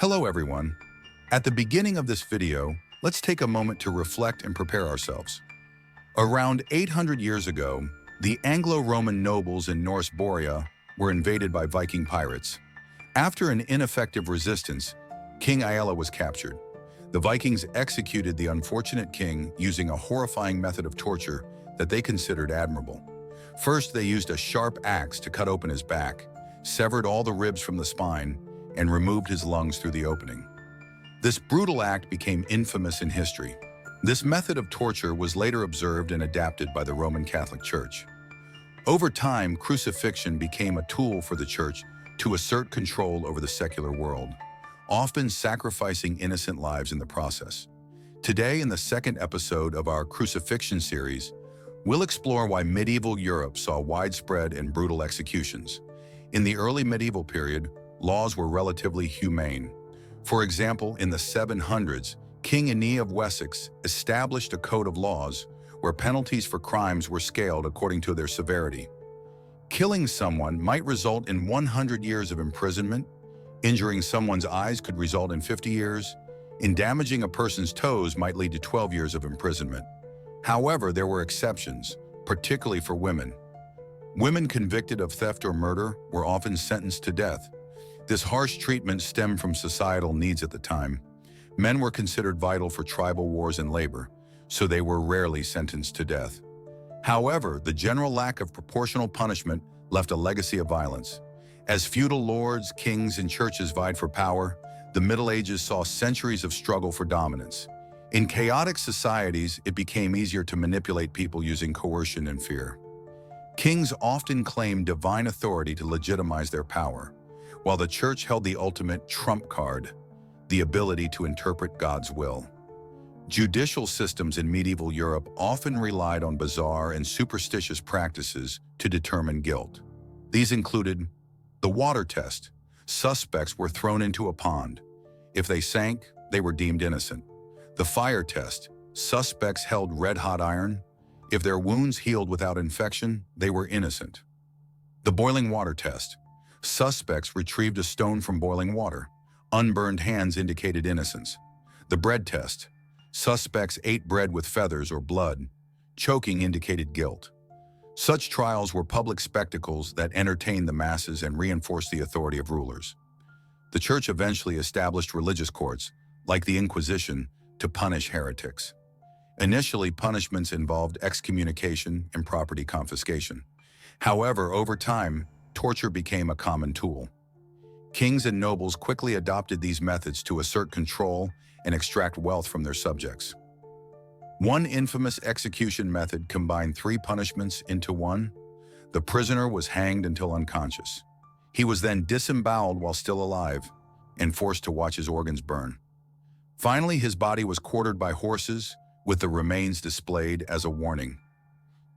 Hello everyone. At the beginning of this video, let's take a moment to reflect and prepare ourselves. Around 800 years ago, the Anglo-Roman nobles in North Borea were invaded by Viking pirates. After an ineffective resistance, King Aella was captured. The Vikings executed the unfortunate king using a horrifying method of torture that they considered admirable. First, they used a sharp axe to cut open his back, severed all the ribs from the spine, and removed his lungs through the opening. This brutal act became infamous in history. This method of torture was later observed and adapted by the Roman Catholic Church. Over time, crucifixion became a tool for the Church to assert control over the secular world, often sacrificing innocent lives in the process. Today, in the second episode of our crucifixion series, we'll explore why medieval Europe saw widespread and brutal executions. In the early medieval period, laws were relatively humane. For example, in the 700s, King Aeneas of Wessex established a code of laws where penalties for crimes were scaled according to their severity. Killing someone might result in 100 years of imprisonment, injuring someone's eyes could result in 50 years, and damaging a person's toes might lead to 12 years of imprisonment. However, there were exceptions, particularly for women. Women convicted of theft or murder were often sentenced to death. This harsh treatment stemmed from societal needs at the time. Men were considered vital for tribal wars and labor, so they were rarely sentenced to death. However, the general lack of proportional punishment left a legacy of violence. As feudal lords, kings, and churches vied for power, the Middle Ages saw centuries of struggle for dominance. In chaotic societies, it became easier to manipulate people using coercion and fear. Kings often claimed divine authority to legitimize their power, while the Church held the ultimate trump card, the ability to interpret God's will. Judicial systems in medieval Europe often relied on bizarre and superstitious practices to determine guilt. These included the water test. Suspects were thrown into a pond. If they sank, they were deemed innocent. The fire test. Suspects held red-hot iron. If their wounds healed without infection, they were innocent. The boiling water test. Suspects retrieved a stone from boiling water. Unburned hands indicated innocence. The bread test. Suspects ate bread with feathers or blood. Choking indicated guilt. Such trials were public spectacles that entertained the masses and reinforced the authority of rulers. The Church eventually established religious courts, like the Inquisition, to punish heretics. Initially, punishments involved excommunication and property confiscation. However, over time, torture became a common tool. Kings and nobles quickly adopted these methods to assert control and extract wealth from their subjects. One infamous execution method combined three punishments into one. The prisoner was hanged until unconscious. He was then disemboweled while still alive and forced to watch his organs burn. Finally, his body was quartered by horses, with the remains displayed as a warning.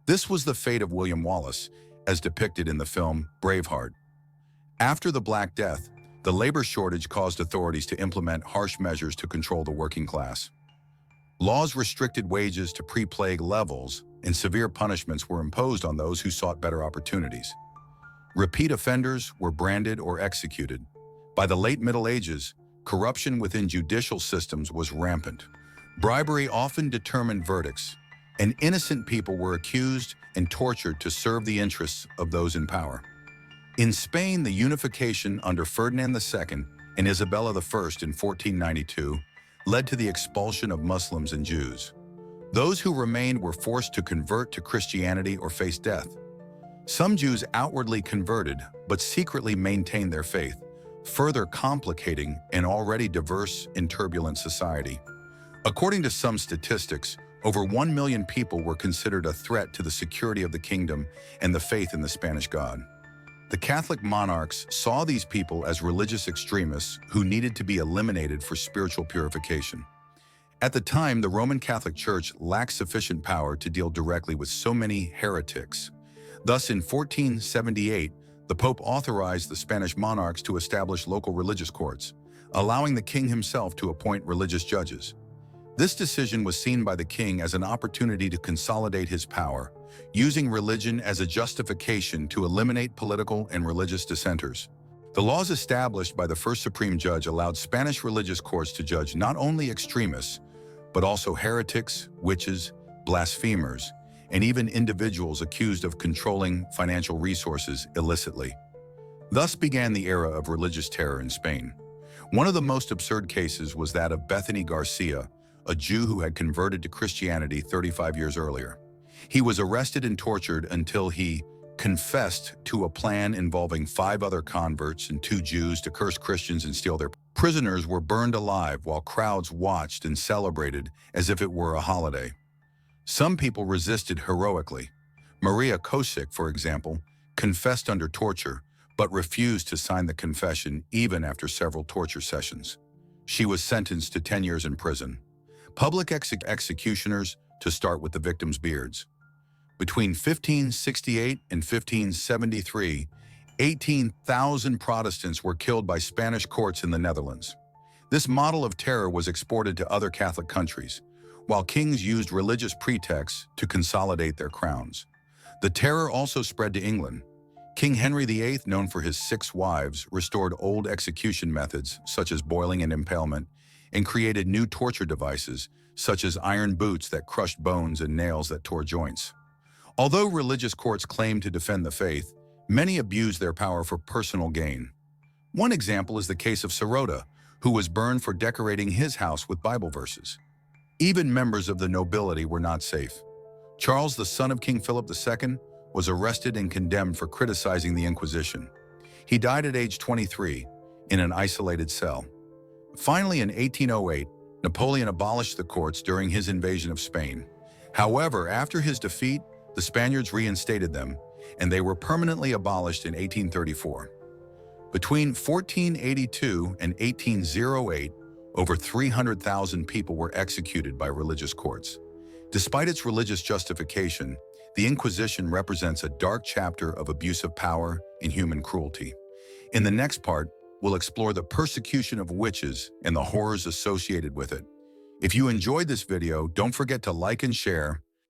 This was the fate of William Wallace, as depicted in the film Braveheart. After the Black Death, the labor shortage caused authorities to implement harsh measures to control the working class. Laws restricted wages to pre-plague levels, and severe punishments were imposed on those who sought better opportunities. Repeat offenders were branded or executed. By the late Middle Ages, corruption within judicial systems was rampant. Bribery often determined verdicts, and innocent people were accused and tortured to serve the interests of those in power. In Spain, the unification under Ferdinand II and Isabella I in 1492 led to the expulsion of Muslims and Jews. Those who remained were forced to convert to Christianity or face death. Some Jews outwardly converted, but secretly maintained their faith, further complicating an already diverse and turbulent society. According to some statistics, over 1 million people were considered a threat to the security of the kingdom and the faith in the Spanish God. The Catholic monarchs saw these people as religious extremists who needed to be eliminated for spiritual purification. At the time, the Roman Catholic Church lacked sufficient power to deal directly with so many heretics. Thus, in 1478, the Pope authorized the Spanish monarchs to establish local religious courts, allowing the king himself to appoint religious judges. This decision was seen by the king as an opportunity to consolidate his power, using religion as a justification to eliminate political and religious dissenters. The laws established by the first Supreme Judge allowed Spanish religious courts to judge not only extremists, but also heretics, witches, blasphemers, and even individuals accused of controlling financial resources illicitly. Thus began the era of religious terror in Spain. One of the most absurd cases was that of Bethany Garcia, a Jew who had converted to Christianity 35 years earlier. He was arrested and tortured until he confessed to a plan involving 5 other converts and 2 Jews to curse Christians and steal their prisoners were burned alive while crowds watched and celebrated as if it were a holiday. Some people resisted heroically. Maria Kosick, for example, confessed under torture, but refused to sign the confession even after several torture sessions. She was sentenced to 10 years in prison. Public executioners, to start with the victims' beards. Between 1568 and 1573, 18,000 Protestants were killed by Spanish courts in the Netherlands. This model of terror was exported to other Catholic countries, while kings used religious pretexts to consolidate their crowns. The terror also spread to England. King Henry VIII, known for his 6 wives, restored old execution methods, such as boiling and impalement, and created new torture devices, such as iron boots that crushed bones and nails that tore joints. Although religious courts claimed to defend the faith, many abused their power for personal gain. One example is the case of Sirota, who was burned for decorating his house with Bible verses. Even members of the nobility were not safe. Charles, the son of King Philip II, was arrested and condemned for criticizing the Inquisition. He died at age 23 in an isolated cell. Finally, in 1808, Napoleon abolished the courts during his invasion of Spain. However, after his defeat, the Spaniards reinstated them, and they were permanently abolished in 1834. Between 1482 and 1808, over 300,000 people were executed by religious courts. Despite its religious justification, the Inquisition represents a dark chapter of abuse of power and human cruelty. In the next part, we'll explore the persecution of witches and the horrors associated with it. If you enjoyed this video, don't forget to like and share,